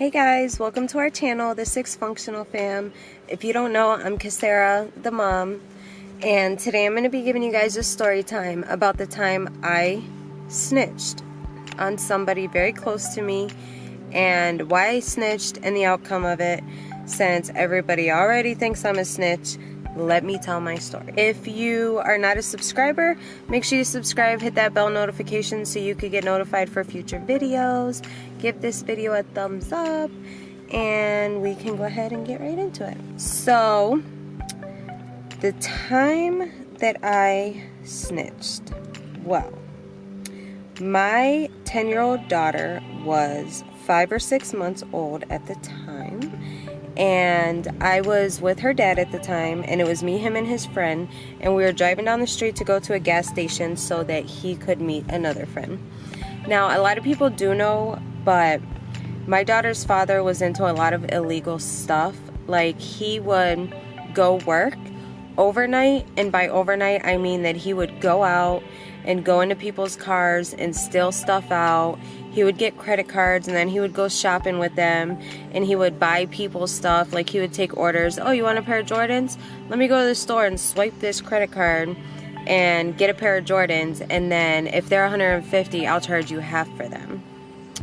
Hey guys, welcome to our channel, the Six Functional Fam. If you don't know, I'm Kasara, the mom, and today I'm going to be giving you guys a story time about the time I snitched on somebody very close to me and why I snitched and the outcome of it. Since everybody already thinks I'm a snitch, let me tell my story. If you are not a subscriber, make sure you subscribe, hit that bell notification so you could get notified for future videos. Give this video a thumbs up and we can go ahead and get right into it. So, the time that I snitched, well, my 10-year-old daughter was 5 or 6 months old at the time. And I was with her dad at the time, and it was me, him, and his friend, and we were driving down the street to go to a gas station so that he could meet another friend. Now, a lot of people do know, but my daughter's father was into a lot of illegal stuff. Like, he would go work overnight, and by overnight, I mean that he would go out and go into people's cars and steal stuff out. He would get credit cards and then he would go shopping with them and he would buy people stuff. Like, he would take orders. Oh, you want a pair of Jordans? Let me go to the store and swipe this credit card and get a pair of Jordans, and then if they're $150, I'll charge you half for them.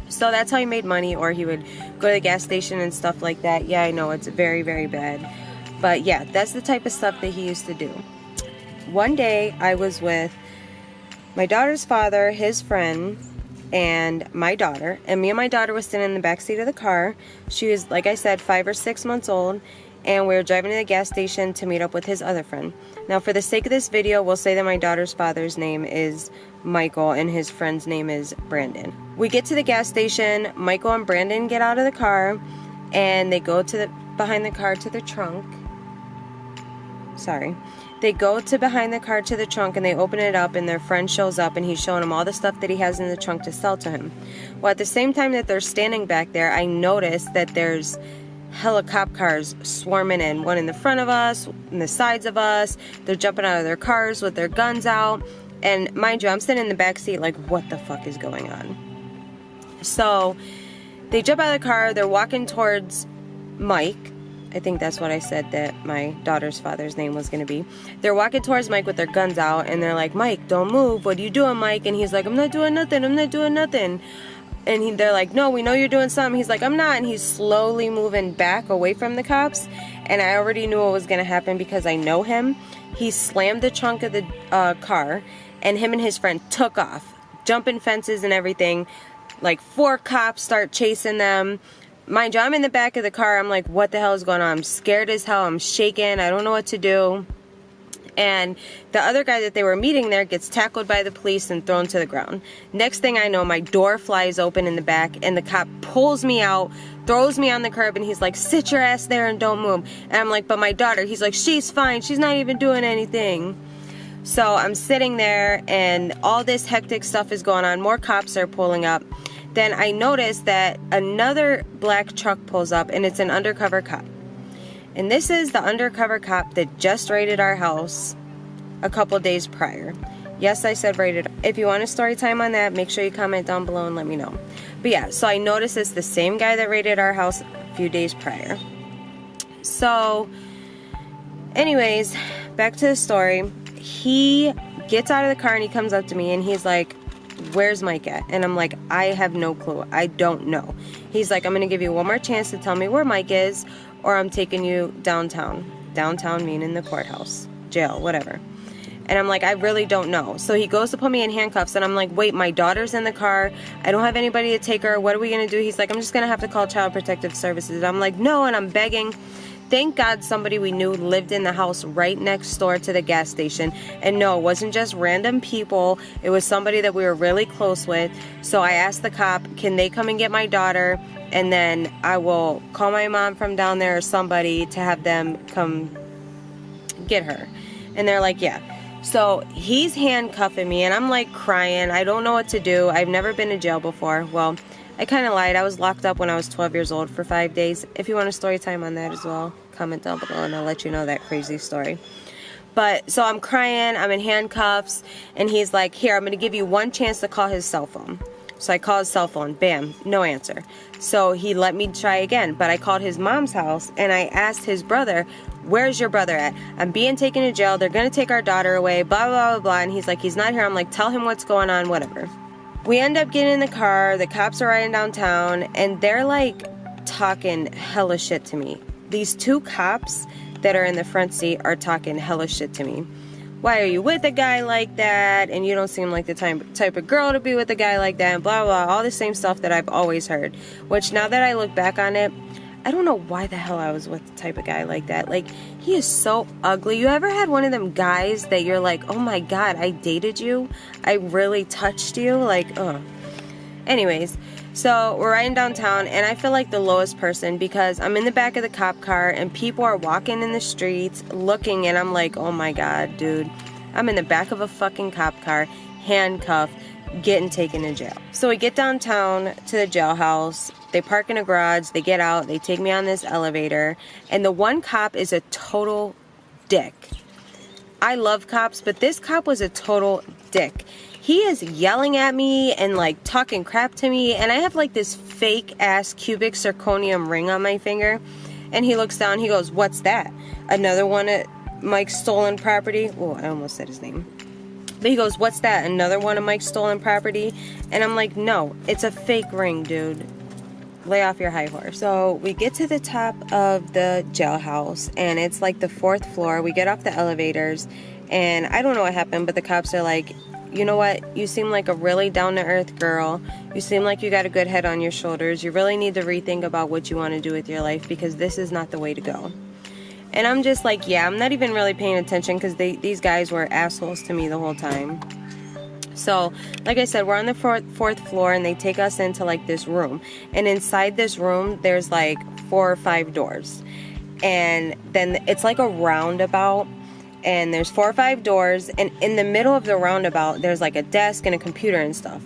So that's how he made money. Or he would go to the gas station and stuff like that. Yeah, I know, it's very, very bad. But yeah, that's the type of stuff that he used to do. One day I was with my daughter's father, his friend, and my daughter, and me and my daughter was sitting in the back seat of the car. She was, like I said, 5 or 6 months old, and we were driving to the gas station to meet up with his other friend. Now, for the sake of this video, we'll say that my daughter's father's name is Michael and his friend's name is Brandon. We get to the gas station. Michael and Brandon get out of the car and they go to the behind the car to the trunk. They go to behind the car to the trunk and they open it up, and their friend shows up and he's showing them all the stuff that he has in the trunk to sell to him. Well, at the same time that they're standing back there, I notice that there's hella cop cars swarming in. One in the front of us, in the sides of us. They're jumping out of their cars with their guns out. And mind you, I'm sitting in the back seat like, what the fuck is going on? So they jump out of the car. They're walking towards Mike. I think that's what I said that my daughter's father's name was going to be. They're walking towards Mike with their guns out, and they're like, Mike, don't move. What are you doing, Mike? And he's like, I'm not doing nothing. I'm not doing nothing. And they're like, no, we know you're doing something. He's like, I'm not. And he's slowly moving back away from the cops. And I already knew what was going to happen because I know him. He slammed the trunk of the car, and him and his friend took off, jumping fences and everything. Like 4 cops start chasing them. Mind you, I'm in the back of the car. I'm like, what the hell is going on? I'm scared as hell. I'm shaking. I don't know what to do. And the other guy that they were meeting there gets tackled by the police and thrown to the ground. Next thing I know, my door flies open in the back and the cop pulls me out, throws me on the curb, and he's like, sit your ass there and don't move. And I'm like, but my daughter, he's like, she's fine. She's not even doing anything. So I'm sitting there and all this hectic stuff is going on. More cops are pulling up. Then I notice that another black truck pulls up, and it's an undercover cop. And this is the undercover cop that just raided our house a couple days prior. Yes, I said raided. If you want a story time on that, make sure you comment down below and let me know. But yeah, so I noticed it's the same guy that raided our house a few days prior. So, anyways, back to the story. He gets out of the car and he comes up to me and he's like, where's Mike at? And I'm like, I have no clue. I don't know. He's like, I'm going to give you one more chance to tell me where Mike is, or I'm taking you downtown. Downtown meaning the courthouse, jail, whatever. And I'm like, I really don't know. So he goes to put me in handcuffs, and I'm like, wait, my daughter's in the car. I don't have anybody to take her. What are we going to do? He's like, I'm just going to have to call Child Protective Services. And I'm like, no, and I'm begging. Thank God somebody we knew lived in the house right next door to the gas station. And no, it wasn't just random people. It was somebody that we were really close with. So I asked the cop, can they come and get my daughter? And then I will call my mom from down there or somebody to have them come get her. And they're like, yeah. So he's handcuffing me and I'm like crying. I don't know what to do. I've never been to jail before. Well, I kind of lied. I was locked up when I was 12 years old for 5 days. If you want a story time on that as well, comment down below and I'll let you know that crazy story. But, so I'm crying, I'm in handcuffs, and he's like, here, I'm going to give you one chance to call his cell phone. So I called his cell phone. Bam, no answer. So he let me try again. But I called his mom's house and I asked his brother, where's your brother at? I'm being taken to jail. They're going to take our daughter away, blah, blah, blah, blah. And he's like, he's not here. I'm like, tell him what's going on, whatever. We end up getting in the car. The cops are riding downtown and they're like talking hella shit to me. These two cops that are in the front seat are talking hella shit to me. Why are you with a guy like that? And you don't seem like the type of girl to be with a guy like that, and blah, blah, all the same stuff that I've always heard. Which now that I look back on it, I don't know why the hell I was with the type of guy like that. Like, he is so ugly. You ever had one of them guys that you're like, oh my God, I dated you? I really touched you? Like, ugh. Anyways, so we're riding downtown and I feel like the lowest person because I'm in the back of the cop car and people are walking in the streets looking and I'm like, oh my God, dude. I'm in the back of a fucking cop car, handcuffed, getting taken to jail. So we get downtown to the jailhouse. They park in a garage. They get out. They take me on this elevator. And the one cop is a total dick. I love cops, but this cop was a total dick. He is yelling at me and like talking crap to me. And I have like this fake ass cubic zirconium ring on my finger. And he looks down. He goes, what's that? Another one of Mike's stolen property. Oh, I almost said his name. But he goes, what's that? Another one of Mike's stolen property? And I'm like, no, it's a fake ring, dude. Lay off your high horse. So we get to the top of the jailhouse and it's like the 4th floor. We get off the elevators and I don't know what happened, but the cops are like, you know what? You seem like a really down-to-earth girl. You seem like you got a good head on your shoulders. You really need to rethink about what you want to do with your life because this is not the way to go. And I'm just like, yeah, I'm not even really paying attention because these guys were assholes to me the whole time. So, like I said, we're on the 4th floor and they take us into like this room. And inside this room, there's like 4 or 5 doors. And then it's like a roundabout. And there's 4 or 5 doors. And in the middle of the roundabout, there's like a desk and a computer and stuff.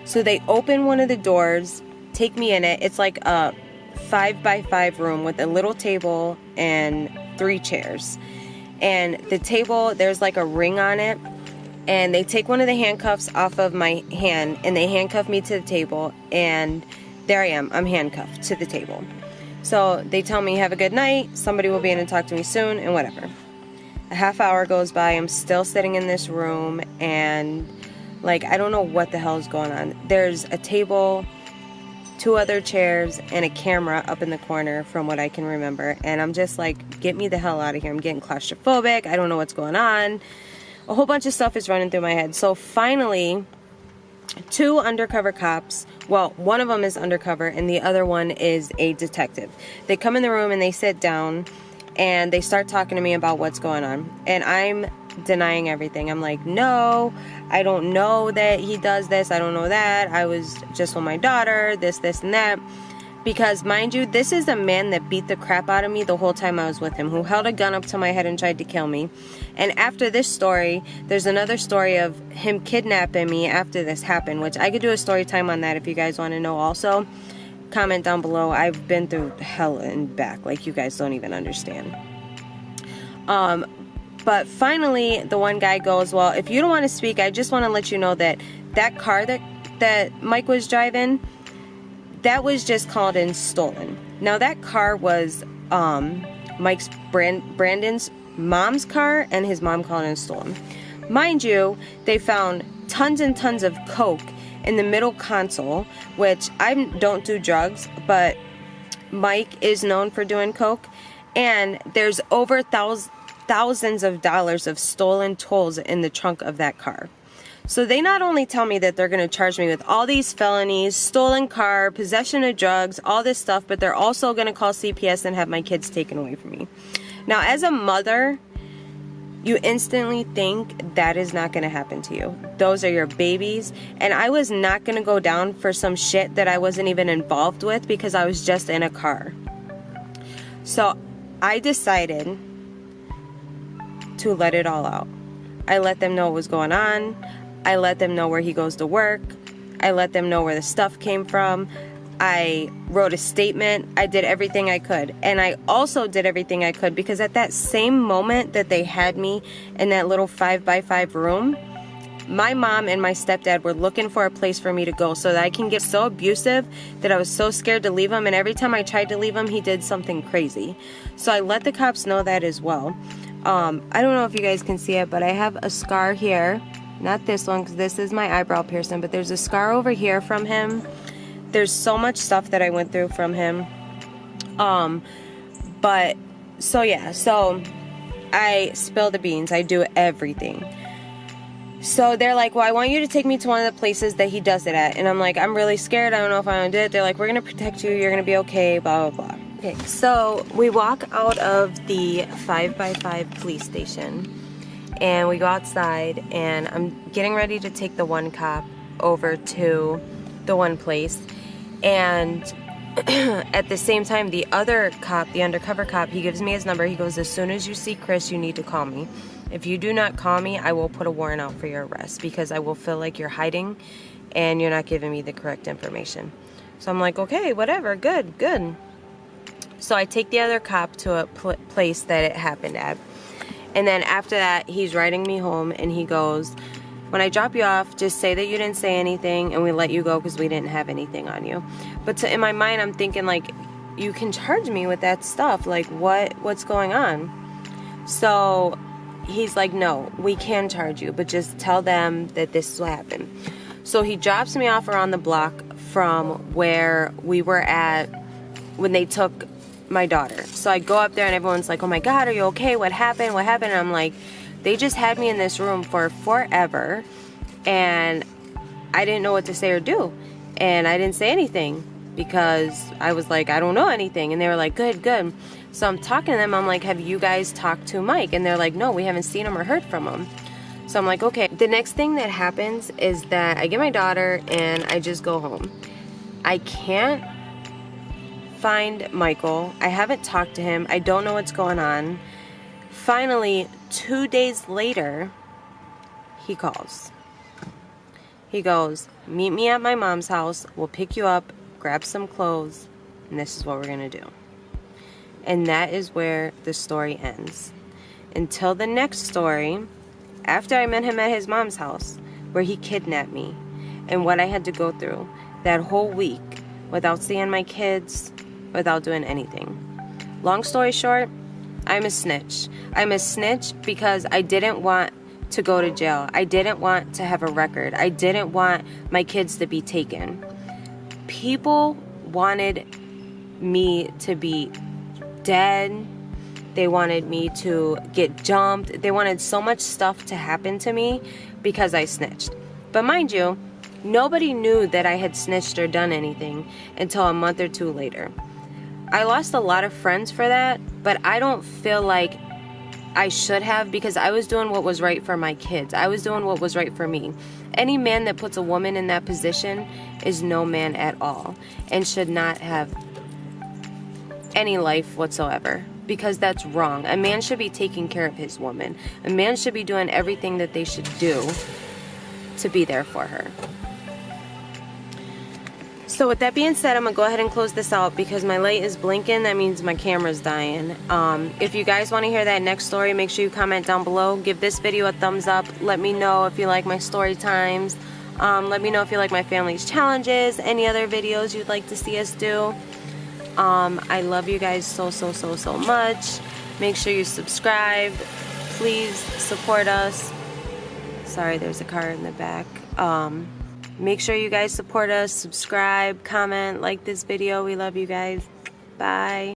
So they open one of the doors, take me in it. It's like a 5x5 room with a little table and 3 chairs. And the table, there's like a ring on it. And they take one of the handcuffs off of my hand and they handcuff me to the table. And there I am. I'm handcuffed to the table. So they tell me, have a good night. Somebody will be in and talk to me soon and whatever. A half hour goes by. I'm still sitting in this room and like, I don't know what the hell is going on. There's a table, 2 other chairs, and a camera up in the corner from what I can remember. And I'm just like, get me the hell out of here. I'm getting claustrophobic. I don't know what's going on. A whole bunch of stuff is running through my head. So finally, 2 undercover cops, well, one of them is undercover and the other one is a detective. They come in the room and they sit down and they start talking to me about what's going on. And I'm denying everything. I'm like, no, I don't know that he does this. I don't know that. I was just with my daughter, this, and that. Because, mind you, this is a man that beat the crap out of me the whole time I was with him, who held a gun up to my head and tried to kill me. And after this story, there's another story of him kidnapping me after this happened, which I could do a story time on that if you guys want to know also. Comment down below. I've been through hell and back, like you guys don't even understand. But finally, the one guy goes, well, if you don't want to speak, I just want to let you know that that car that Mike was driving, that was just called in stolen. Now that car was Brandon's mom's car, and his mom called it in stolen. Mind you, they found tons and tons of coke in the middle console, which I don't do drugs, but Mike is known for doing coke, and there's over thousands of dollars of stolen tolls in the trunk of that car. So they not only tell me that they're going to charge me with all these felonies, stolen car, possession of drugs, all this stuff, but they're also going to call CPS and have my kids taken away from me. Now, as a mother, you instantly think that is not going to happen to you. Those are your babies. And I was not going to go down for some shit that I wasn't even involved with because I was just in a car. So I decided to let it all out. I let them know what was going on. I let them know where he goes to work. I let them know where the stuff came from. I wrote a statement. I did everything I could. And I also did everything I could because at that same moment that they had me in that little 5x5 room, my mom and my stepdad were looking for a place for me to go so that I can get so abusive that I was so scared to leave him, and every time I tried to leave him, he did something crazy. So I let the cops know that as well. I don't know if you guys can see it, but I have a scar here. Not this one, because this is my eyebrow piercing, but there's a scar over here from him. There's so much stuff that I went through from him. But, so yeah, so I spill the beans. I do everything. So they're like, well, I want you to take me to one of the places that he does it at. And I'm like, I'm really scared. I don't know if I want to do it. They're like, we're going to protect you. You're going to be okay, blah, blah, blah. Okay, so we walk out of the 5x5 police station. And we go outside. And I'm getting ready to take the one cop over to the one place. And at the same time, the other cop, the undercover cop, he gives me his number. He goes, as soon as you see Chris, you need to call me. If you do not call me, I will put a warrant out for your arrest, because I will feel like you're hiding and you're not giving me the correct information. So I'm like, okay, whatever, good. So I take the other cop to a place that it happened at. And then after that, he's riding me home, and he goes, when I drop you off, just say that you didn't say anything and we let you go because we didn't have anything on you. But in my mind, I'm thinking, like, you can charge me with that stuff. Like, what's going on? So he's like, no, we can charge you, but just tell them that this is what happened. So he drops me off around the block from where we were at when they took my daughter. So I go up there and everyone's like, oh my God, are you okay? What happened? What happened? And I'm like, they just had me in this room for forever and I didn't know what to say or do. And I didn't say anything because I was like, I don't know anything. And they were like, good. So I'm talking to them. I'm like, have you guys talked to Mike? And they're like, no, we haven't seen him or heard from him. So I'm like, okay. The next thing that happens is that I get my daughter and I just go home. I can't find Michael. I haven't talked to him. I don't know what's going on. Finally, 2 days later, he calls. He goes, meet me at my mom's house. We'll pick you up, grab some clothes, and this is what we're going to do. And that is where the story ends. Until the next story, after I met him at his mom's house, where he kidnapped me, and what I had to go through that whole week without seeing my kids, without doing anything. Long story short, I'm a snitch. I'm a snitch because I didn't want to go to jail. I didn't want to have a record. I didn't want my kids to be taken. People wanted me to be dead. They wanted me to get jumped. They wanted so much stuff to happen to me because I snitched. But mind you, nobody knew that I had snitched or done anything until a month or two later. I lost a lot of friends for that, but I don't feel like I should have, because I was doing what was right for my kids. I was doing what was right for me. Any man that puts a woman in that position is no man at all and should not have any life whatsoever, because that's wrong. A man should be taking care of his woman. A man should be doing everything that they should do to be there for her. So with that being said, I'm going to go ahead and close this out because my light is blinking. That means my camera's dying. If you guys want to hear that next story, make sure you comment down below. Give this video a thumbs up. Let me know if you like my story times. Let me know if you like my family's challenges. Any other videos you'd like to see us do. I love you guys so much. Make sure you subscribe. Please support us. Sorry, there's a car in the back. Make sure you guys support us, subscribe, comment, like this video. We love you guys. Bye.